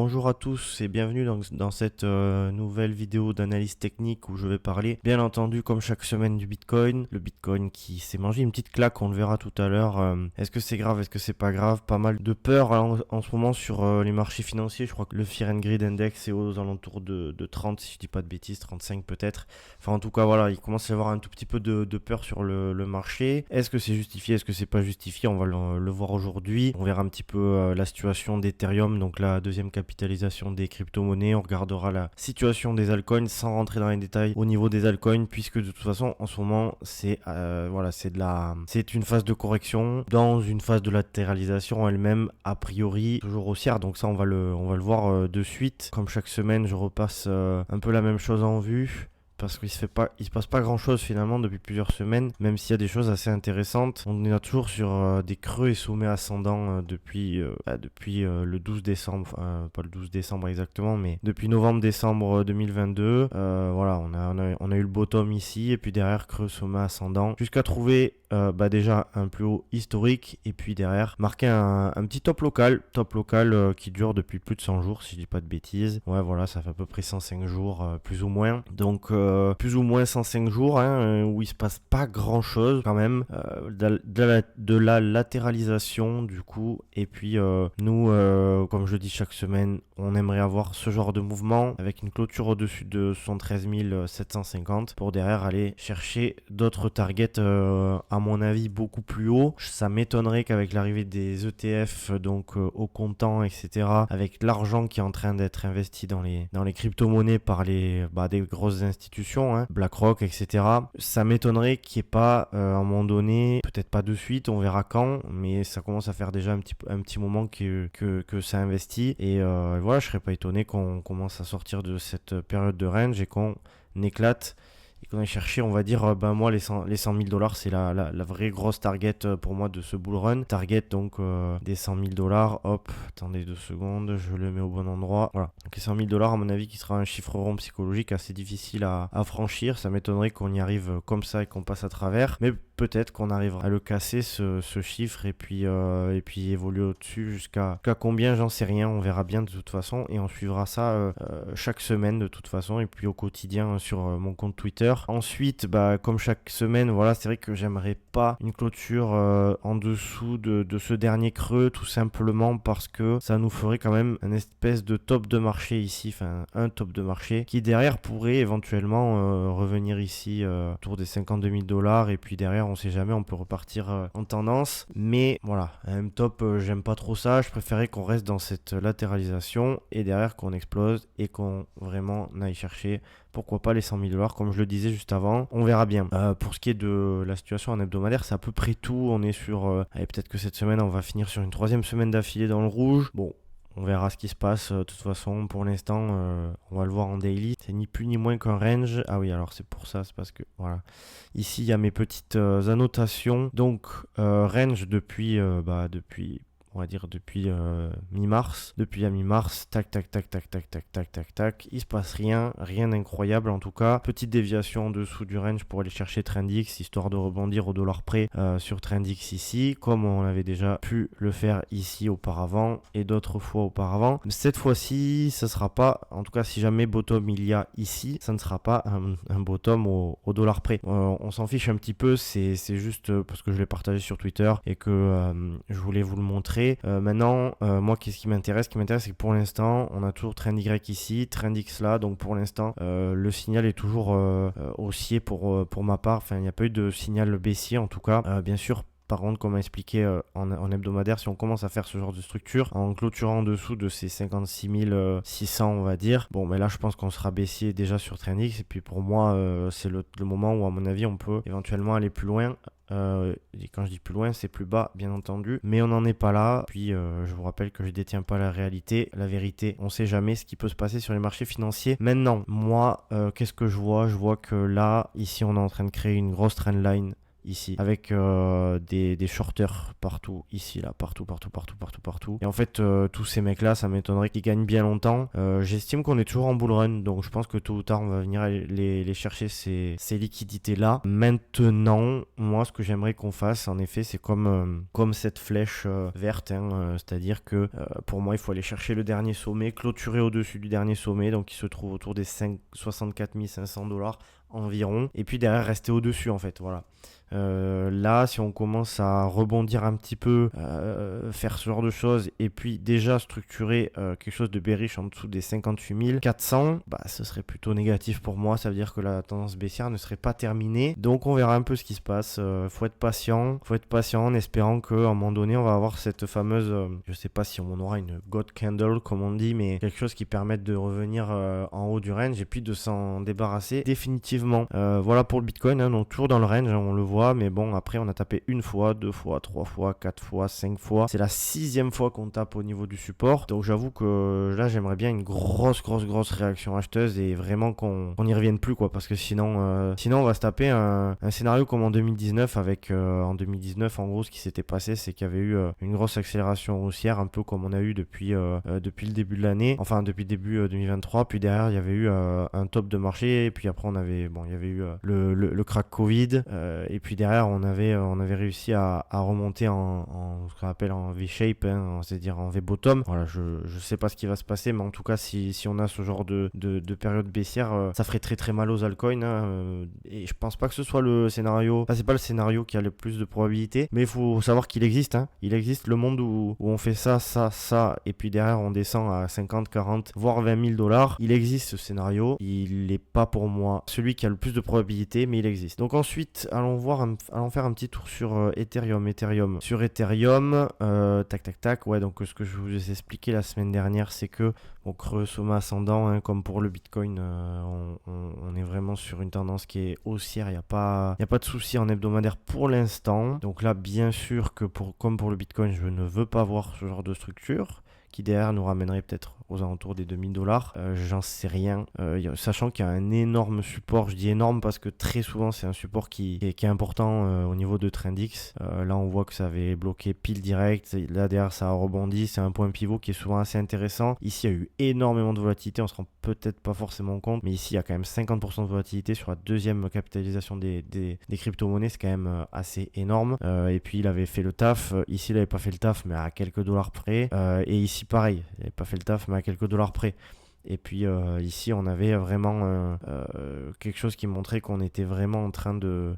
Bonjour à tous et bienvenue dans cette nouvelle vidéo d'analyse technique où je vais parler, bien entendu, comme chaque semaine, du Bitcoin. Le Bitcoin qui s'est mangé une petite claque, on le verra tout à l'heure. Est-ce que c'est grave, est-ce que c'est pas grave? Pas mal de peur en ce moment sur les marchés financiers. Je crois que le Fear and Greed Index est aux alentours de 30, si je dis pas de bêtises, 35 peut-être. Enfin, en tout cas, voilà, il commence à y avoir un tout petit peu de peur sur le marché. Est-ce que c'est justifié, est-ce que c'est pas justifié? On va le voir aujourd'hui. On verra un petit peu la situation d'Ethereum, donc la deuxième capitalisation des crypto-monnaies. On regardera la situation des altcoins sans rentrer dans les détails au niveau des altcoins, puisque de toute façon, en ce moment, c'est une phase de correction dans une phase de latéralisation elle-même, a priori, toujours haussière. Donc ça, on va le voir de suite. Comme chaque semaine, je repasse un peu la même chose en vue, parce qu'il se passe pas grand chose finalement depuis plusieurs semaines, même s'il y a des choses assez intéressantes. On est toujours sur des creux et sommets ascendants depuis le 12 décembre, pas le 12 décembre exactement, mais depuis novembre-décembre 2022. Voilà, on a eu le bottom ici, et puis derrière creux, sommet ascendant, jusqu'à trouver déjà un plus haut historique, et puis derrière marquer un petit top local qui dure depuis plus de 100 jours, si je dis pas de bêtises. Ouais, voilà, ça fait à peu près 105 jours, plus ou moins. Donc plus ou moins 105 jours où il se passe pas grand chose quand même, de la latéralisation du coup. Et puis nous, comme je dis chaque semaine, on aimerait avoir ce genre de mouvement avec une clôture au-dessus de 73 750 pour derrière aller chercher d'autres targets, à mon avis beaucoup plus haut. Ça m'étonnerait qu'avec l'arrivée des ETF, donc au comptant, etc., avec l'argent qui est en train d'être investi dans les crypto-monnaies par des grosses institutions, BlackRock, etc., ça m'étonnerait qu'il n'y ait pas à un moment donné, peut-être pas de suite, on verra quand, mais ça commence à faire déjà un petit moment que ça investit, et voilà, je serais pas étonné qu'on commence à sortir de cette période de range et qu'on éclate et qu'on a cherché, on va dire, moi, les 100 000 dollars, c'est la vraie grosse target pour moi de ce bull run. Target, donc, des 100 000 dollars. Hop, attendez 2 secondes, je le mets au bon endroit. Voilà. Donc, les 100 000 dollars, à mon avis, qui sera un chiffre rond psychologique assez difficile à franchir. Ça m'étonnerait qu'on y arrive comme ça et qu'on passe à travers. Mais peut-être qu'on arrivera à le casser, ce chiffre, et puis évoluer au-dessus jusqu'à combien, j'en sais rien. On verra bien de toute façon, et on suivra ça chaque semaine de toute façon, et puis au quotidien sur mon compte Twitter. Ensuite, comme chaque semaine, voilà, c'est vrai que j'aimerais pas une clôture en dessous de ce dernier creux, tout simplement parce que ça nous ferait quand même une espèce de top de marché ici, enfin un top de marché qui derrière pourrait éventuellement revenir ici autour des 52 000 dollars, et puis derrière, on sait jamais, on peut repartir en tendance. Mais voilà, un top, j'aime pas trop ça. Je préférais qu'on reste dans cette latéralisation et derrière qu'on explose et qu'on vraiment aille chercher, pourquoi pas, les 100 000 dollars, comme je le disais juste avant. On verra bien. Pour ce qui est de la situation en hebdomadaire, c'est à peu près tout. On est sur... allez, peut-être que cette semaine, on va finir sur une troisième semaine d'affilée dans le rouge. Bon, on verra ce qui se passe. De toute façon, pour l'instant, on va le voir en daily. C'est ni plus ni moins qu'un range. Ah oui, alors c'est pour ça, c'est parce que... Voilà. Ici, il y a mes petites annotations. Donc, range depuis... on va dire depuis mi-mars. Depuis la mi-mars, tac, tac, tac, tac, tac, tac, tac, tac, tac. Il se passe rien d'incroyable en tout cas. Petite déviation en dessous du range pour aller chercher Trendix, histoire de rebondir au dollar près sur Trendix ici, comme on avait déjà pu le faire ici auparavant et d'autres fois auparavant. Mais cette fois-ci, ça sera pas, en tout cas si jamais bottom il y a ici, ça ne sera pas un bottom au dollar près. On s'en fiche un petit peu, c'est juste parce que je l'ai partagé sur Twitter et que je voulais vous le montrer. Maintenant, moi, qu'est-ce qui m'intéresse? Ce qui m'intéresse, c'est que pour l'instant, on a toujours Trend Y ici, Trend X là. Donc pour l'instant, le signal est toujours haussier pour ma part. Enfin, il n'y a pas eu de signal baissier en tout cas. Bien sûr. Par contre, comme expliqué en hebdomadaire, si on commence à faire ce genre de structure en clôturant en dessous de ces 56 600, on va dire, bon, mais là, je pense qu'on sera baissier déjà sur Trendix. Et puis pour moi, c'est le moment où, à mon avis, on peut éventuellement aller plus loin. Et quand je dis plus loin, c'est plus bas, bien entendu, mais on n'en est pas là. Puis je vous rappelle que je détiens pas la réalité, la vérité. On sait jamais ce qui peut se passer sur les marchés financiers. Maintenant, moi, qu'est-ce que je vois? Je vois que là, ici, on est en train de créer une grosse trendline ici, avec des shorters partout, ici, là, partout. Et en fait, tous ces mecs-là, ça m'étonnerait qu'ils gagnent bien longtemps. J'estime qu'on est toujours en bull run, donc je pense que tôt ou tard, on va venir les chercher ces liquidités-là. Maintenant, moi, ce que j'aimerais qu'on fasse, en effet, c'est comme cette flèche verte, hein, c'est-à-dire que pour moi, il faut aller chercher le dernier sommet, clôturer au-dessus du dernier sommet, donc qui se trouve autour des 64 500 $ environ, et puis derrière rester au-dessus en fait, voilà. Là, si on commence à rebondir un petit peu, faire ce genre de choses, et puis déjà structurer quelque chose de bearish en dessous des 58 400, bah, ce serait plutôt négatif pour moi. Ça veut dire que la tendance baissière ne serait pas terminée. Donc on verra un peu ce qui se passe. Faut être patient en espérant qu'à un moment donné, on va avoir cette fameuse, je sais pas si on aura une God Candle comme on dit, mais quelque chose qui permette de revenir en haut du range et puis de s'en débarrasser définitivement. Voilà pour le Bitcoin, hein, donc toujours dans le range, hein, on le voit. Mais bon, après on a tapé une fois, 2 fois, 3 fois, 4 fois, 5 fois. C'est la 6e fois qu'on tape au niveau du support. Donc j'avoue que là j'aimerais bien une grosse réaction acheteuse et vraiment qu'on n'y revienne plus, quoi, parce que sinon on va se taper un scénario comme en 2019 avec en 2019 en gros ce qui s'était passé, c'est qu'il y avait eu une grosse accélération haussière, un peu comme on a eu depuis le début de l'année, enfin depuis le début 2023, puis derrière il y avait eu un top de marché, et puis après il y avait eu le crack Covid, et puis derrière on avait réussi à remonter en ce qu'on appelle en V-shape, hein, c'est-à-dire en V-bottom. Voilà, je sais pas ce qui va se passer, mais en tout cas si on a ce genre de période baissière, ça ferait très mal aux altcoins, hein, et je pense pas que ce soit le scénario, enfin c'est pas le scénario qui a le plus de probabilité, mais il faut savoir qu'il existe, hein. Il existe le monde où on fait ça, et puis derrière on descend à 50, 40, voire 20 000 $. Il existe ce scénario, il n'est pas pour moi celui qui a le plus de probabilité, mais il existe. Donc ensuite, allons faire un petit tour sur Ethereum. Sur Ethereum, tac, ouais, donc ce que je vous ai expliqué la semaine dernière, c'est que bon, creux sommet ascendant, hein, comme pour le Bitcoin, on est vraiment sur une tendance qui est haussière, il n'y a pas de souci en hebdomadaire pour l'instant. Donc là, bien sûr que comme pour le Bitcoin, je ne veux pas voir ce genre de structure qui derrière nous ramènerait peut-être aux alentours des 2000 $. J'en sais rien. Sachant qu'il y a un énorme support, je dis énorme parce que très souvent c'est un support qui est important au niveau de Trendix. Là on voit que ça avait bloqué pile direct. Là derrière ça a rebondi. C'est un point pivot qui est souvent assez intéressant. Ici il y a eu énormément de volatilité. On se rend peut-être pas forcément compte, mais ici il y a quand même 50% de volatilité sur la deuxième capitalisation des crypto-monnaies. C'est quand même assez énorme. Et puis il avait fait le taf. Ici il n'avait pas fait le taf, mais à quelques dollars près. Et ici pareil, il n'avait pas fait le taf, mais à quelques dollars près. Et puis ici on avait vraiment quelque chose qui montrait qu'on était vraiment en train de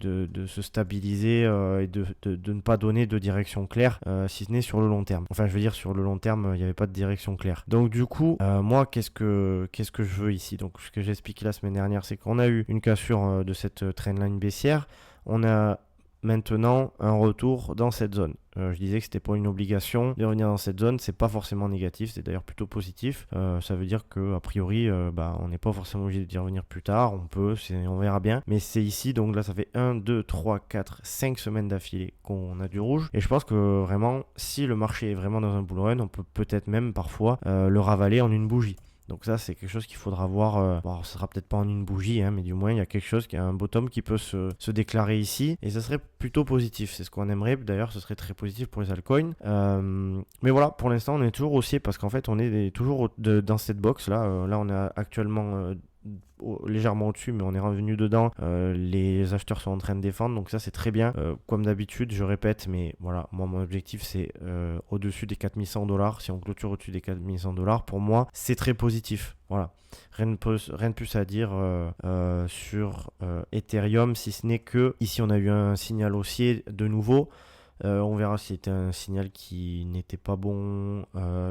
se stabiliser et de ne pas donner de direction claire, si ce n'est sur le long terme. Enfin je veux dire, sur le long terme il n'y avait pas de direction claire. Donc du coup moi qu'est-ce que je veux ici? Donc ce que j'ai expliqué la semaine dernière, c'est qu'on a eu une cassure de cette trendline baissière. On a maintenant un retour dans cette zone. Je disais que c'était pas une obligation de revenir dans cette zone, c'est pas forcément négatif, c'est d'ailleurs plutôt positif. Ça veut dire que a priori on n'est pas forcément obligé d'y revenir plus tard, on verra bien, mais c'est ici, donc là ça fait 1, 2, 3, 4, 5 semaines d'affilée qu'on a du rouge, et je pense que vraiment si le marché est vraiment dans un bull run, on peut peut-être même parfois le ravaler en une bougie. Donc ça c'est quelque chose qu'il faudra voir, bon, ce sera peut-être pas en une bougie, hein, mais du moins il y a quelque chose, qui a un bottom qui peut se déclarer ici, et ça serait plutôt positif, c'est ce qu'on aimerait, d'ailleurs ce serait très positif pour les altcoins, mais voilà, pour l'instant on est toujours haussier, parce qu'en fait on est toujours dans cette box là, là on est actuellement légèrement au-dessus, mais on est revenu dedans. Les acheteurs sont en train de défendre, donc ça c'est très bien. Comme d'habitude, je répète, mais voilà, moi mon objectif c'est au-dessus des 4100 $. Si on clôture au-dessus des 4100 $, pour moi c'est très positif. Voilà, rien de plus à dire sur Ethereum, si ce n'est que ici on a eu un signal haussier de nouveau. On verra si c'était un signal qui n'était pas bon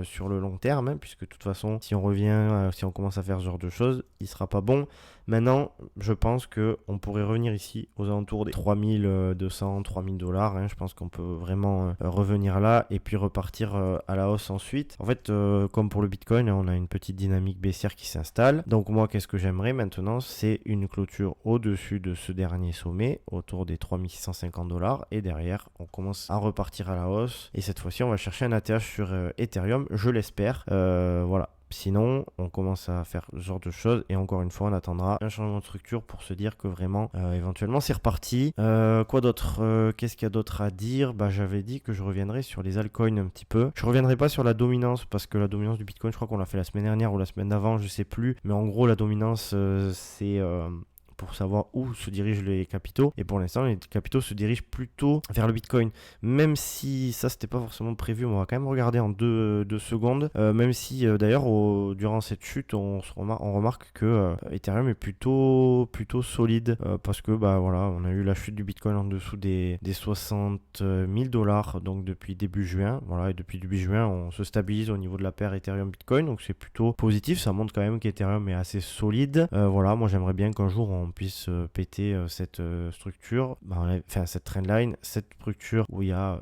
sur le long terme, hein, puisque de toute façon, si on revient, si on commence à faire ce genre de choses, il sera pas bon. Maintenant, je pense qu'on pourrait revenir ici aux alentours des 3200, 3000 $. Hein. Je pense qu'on peut vraiment revenir là et puis repartir à la hausse ensuite. En fait, comme pour le Bitcoin, on a une petite dynamique baissière qui s'installe. Donc moi, qu'est-ce que j'aimerais maintenant? C'est une clôture au-dessus de ce dernier sommet, autour des 3650 $. Et derrière, on commence à repartir à la hausse. Et cette fois-ci, on va chercher un ATH sur Ethereum, je l'espère. Voilà. Sinon, on commence à faire ce genre de choses et encore une fois, on attendra un changement de structure pour se dire que vraiment, éventuellement, c'est reparti. Quoi d'autre? Qu'est-ce qu'il y a d'autre à dire? J'avais dit que je reviendrai sur les altcoins un petit peu. Je reviendrai pas sur la dominance parce que la dominance du Bitcoin, je crois qu'on l'a fait la semaine dernière ou la semaine d'avant, je sais plus. Mais en gros, la dominance, c'est pour savoir où se dirigent les capitaux. Et pour l'instant, les capitaux se dirigent plutôt vers le Bitcoin. Même si ça, c'était pas forcément prévu, on va quand même regarder en deux secondes. Même si d'ailleurs, durant cette chute, on remarque que Ethereum est plutôt solide parce que voilà, on a eu la chute du Bitcoin en dessous des 60 000 $, donc depuis début juin. Voilà, et depuis début juin, on se stabilise au niveau de la paire Ethereum-Bitcoin, donc c'est plutôt positif. Ça montre quand même qu'Ethereum est assez solide. Voilà, moi j'aimerais bien qu'un jour on puisse péter cette structure, enfin cette trendline, cette structure où il y a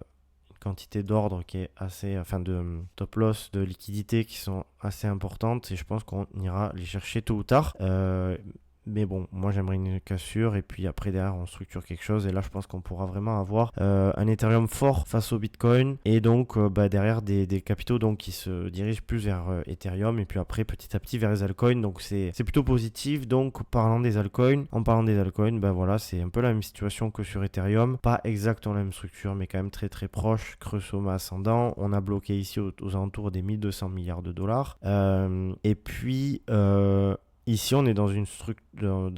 une quantité d'ordre qui est assez, enfin de top loss, de liquidité qui sont assez importantes et je pense qu'on ira les chercher tôt ou tard. Mais bon, moi j'aimerais une cassure et puis après derrière on structure quelque chose et là je pense qu'on pourra vraiment avoir un Ethereum fort face au Bitcoin et donc derrière des capitaux donc qui se dirigent plus vers Ethereum et puis après petit à petit vers les altcoins, donc c'est plutôt positif. Donc en parlant des altcoins, voilà, c'est un peu la même situation que sur Ethereum, pas exactement la même structure mais quand même très très proche, creux sommet ascendant. On a bloqué ici aux alentours des 1200 milliards de dollars et puis ici, on est dans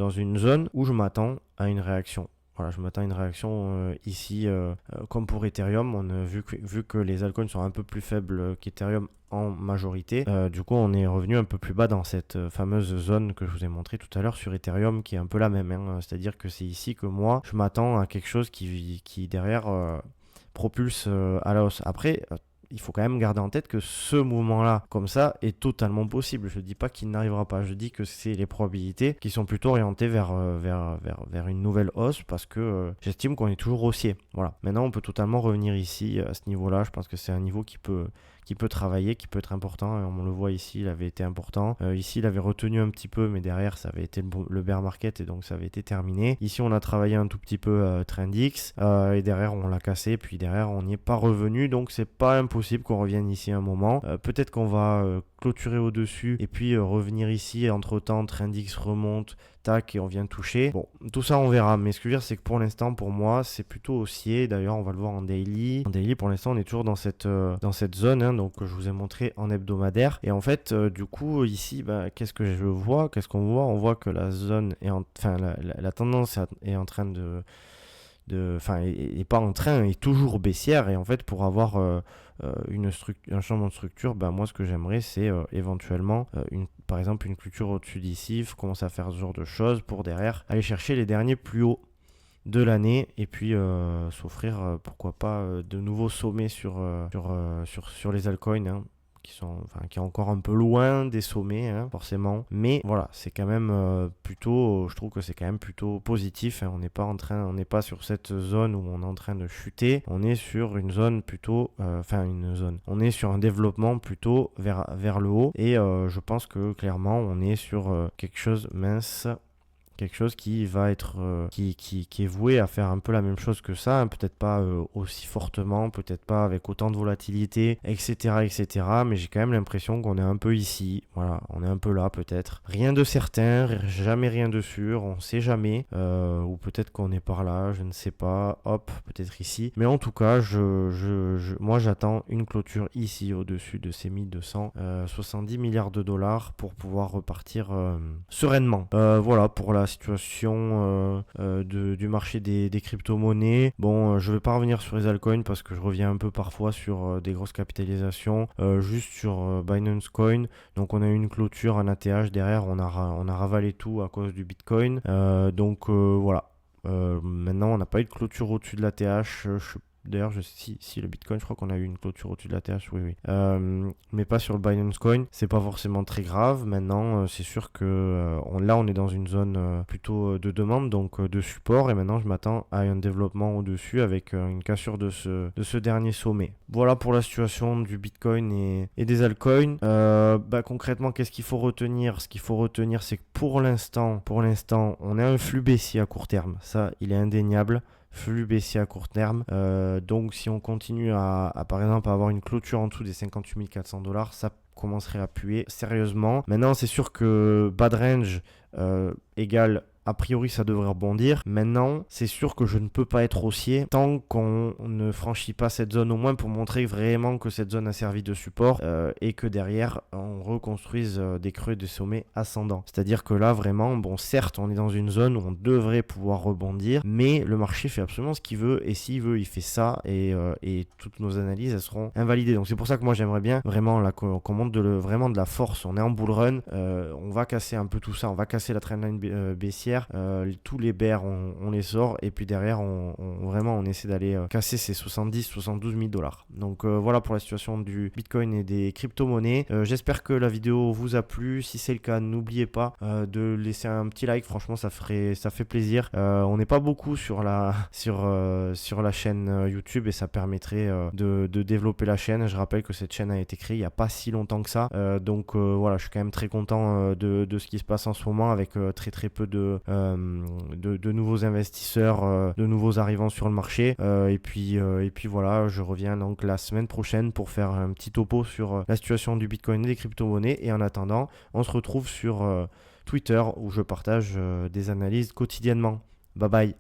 une zone où je m'attends à une réaction. Voilà, je m'attends à une réaction ici, comme pour Ethereum. Vu que les altcoins sont un peu plus faibles qu'Ethereum en majorité, du coup, on est revenu un peu plus bas dans cette fameuse zone que je vous ai montré tout à l'heure sur Ethereum, qui est un peu la même. C'est-à-dire que c'est ici que moi, je m'attends à quelque chose qui derrière, propulse à la hausse. Après, il faut quand même garder en tête que ce mouvement-là, comme ça, est totalement possible. Je ne dis pas qu'il n'arrivera pas, je dis que c'est les probabilités qui sont plutôt orientées vers une nouvelle hausse parce que j'estime qu'on est toujours haussier. Voilà. Maintenant, on peut totalement revenir ici à ce niveau-là. Je pense que c'est un niveau qui peut travailler, qui peut être important. Et on le voit ici, il avait été important. Ici, il avait retenu un petit peu, mais derrière, ça avait été le bear market et donc ça avait été terminé. Ici, on a travaillé un tout petit peu TrendX et derrière, on l'a cassé. Puis derrière, on n'y est pas revenu. Donc, c'est pas impossible qu'on revienne ici un moment. Peut-être qu'on va clôturer au-dessus et puis revenir ici. Entre-temps, TrendX remonte, tac, et on vient toucher. Bon, tout ça, on verra. Mais ce que je veux dire, c'est que pour l'instant, pour moi, c'est plutôt haussier. D'ailleurs, on va le voir en daily. En daily, pour l'instant, on est toujours dans cette zone, donc je vous ai montré en hebdomadaire. Et en fait, du coup, ici, qu'est-ce que je vois? Qu'est-ce qu'on voit? On voit que la zone est la tendance est en train est pas en train, est toujours baissière. Et en fait, pour avoir un changement de structure, moi, ce que j'aimerais, c'est éventuellement, par exemple, une clôture au-dessus d'ici, commencer à faire ce genre de choses pour derrière aller chercher les derniers plus hauts de l'année et puis s'offrir pourquoi pas de nouveaux sommets sur les altcoins, qui sont encore un peu loin des sommets, forcément, mais voilà, c'est quand même je trouve que c'est quand même plutôt positif, on n'est pas sur cette zone où on est en train de chuter, on est sur une zone plutôt on est sur un développement plutôt vers le haut et je pense que clairement on est sur quelque chose qui va être qui est voué à faire un peu la même chose que ça, peut-être pas aussi fortement, peut-être pas avec autant de volatilité, etc., mais j'ai quand même l'impression qu'on est un peu ici, voilà, on est un peu là peut-être, rien de certain, jamais rien de sûr, on sait jamais, ou peut-être qu'on est par là, je ne sais pas, hop, peut-être ici, mais en tout cas, moi j'attends une clôture ici au-dessus de ces 1270 milliards de dollars pour pouvoir repartir sereinement. Voilà pour la situation du marché des crypto-monnaies. Bon, je vais pas revenir sur les altcoins parce que je reviens un peu parfois sur des grosses capitalisations. Juste sur Binance Coin. Donc on a eu une clôture en ATH. Derrière, on a ravalé tout à cause du Bitcoin. Donc voilà. Maintenant, on n'a pas eu de clôture au-dessus de l'ATH. D'ailleurs, si le Bitcoin, je crois qu'on a eu une clôture au-dessus de la TH, oui. Mais pas sur le Binance Coin. C'est pas forcément très grave. Maintenant, c'est sûr que là, on est dans une zone plutôt de demande, donc de support. Et maintenant, je m'attends à un développement au-dessus avec une cassure de ce dernier sommet. Voilà pour la situation du Bitcoin et des altcoins. Concrètement, qu'est-ce qu'il faut retenir? Ce qu'il faut retenir, c'est que pour l'instant, on a un flux baissier à court terme. Ça, il est indéniable. Flux baissier à court terme. Donc si on continue à par exemple avoir une clôture en dessous des 58 400 $, ça commencerait à puer sérieusement. Maintenant, c'est sûr que bad range égale a priori ça devrait rebondir. Maintenant, c'est sûr que je ne peux pas être haussier tant qu'on ne franchit pas cette zone, au moins pour montrer vraiment que cette zone a servi de support et que derrière on reconstruise des creux et des sommets ascendants. C'est-à-dire que là vraiment, bon certes on est dans une zone où on devrait pouvoir rebondir, mais le marché fait absolument ce qu'il veut et s'il veut il fait ça et toutes nos analyses elles seront invalidées. Donc c'est pour ça que moi j'aimerais bien vraiment là, qu'on monte vraiment de la force. On est en bull run, on va casser un peu tout ça, on va casser la trendline baissière. Tous les bears on les sort et puis derrière on essaie d'aller casser ces 70-72 000 dollars. Donc voilà pour la situation du Bitcoin et des crypto-monnaies. J'espère que la vidéo vous a plu. Si c'est le cas, n'oubliez pas de laisser un petit like. Franchement ça fait plaisir. On n'est pas beaucoup sur la chaîne YouTube et ça permettrait de développer la chaîne. Je rappelle que cette chaîne a été créée il n'y a pas si longtemps que ça. Donc voilà, je suis quand même très content de ce qui se passe en ce moment avec très peu de nouveaux investisseurs, de nouveaux arrivants sur le marché. Et puis voilà, je reviens donc la semaine prochaine pour faire un petit topo sur la situation du Bitcoin et des crypto-monnaies. Et en attendant, on se retrouve sur Twitter où je partage des analyses quotidiennement. Bye bye.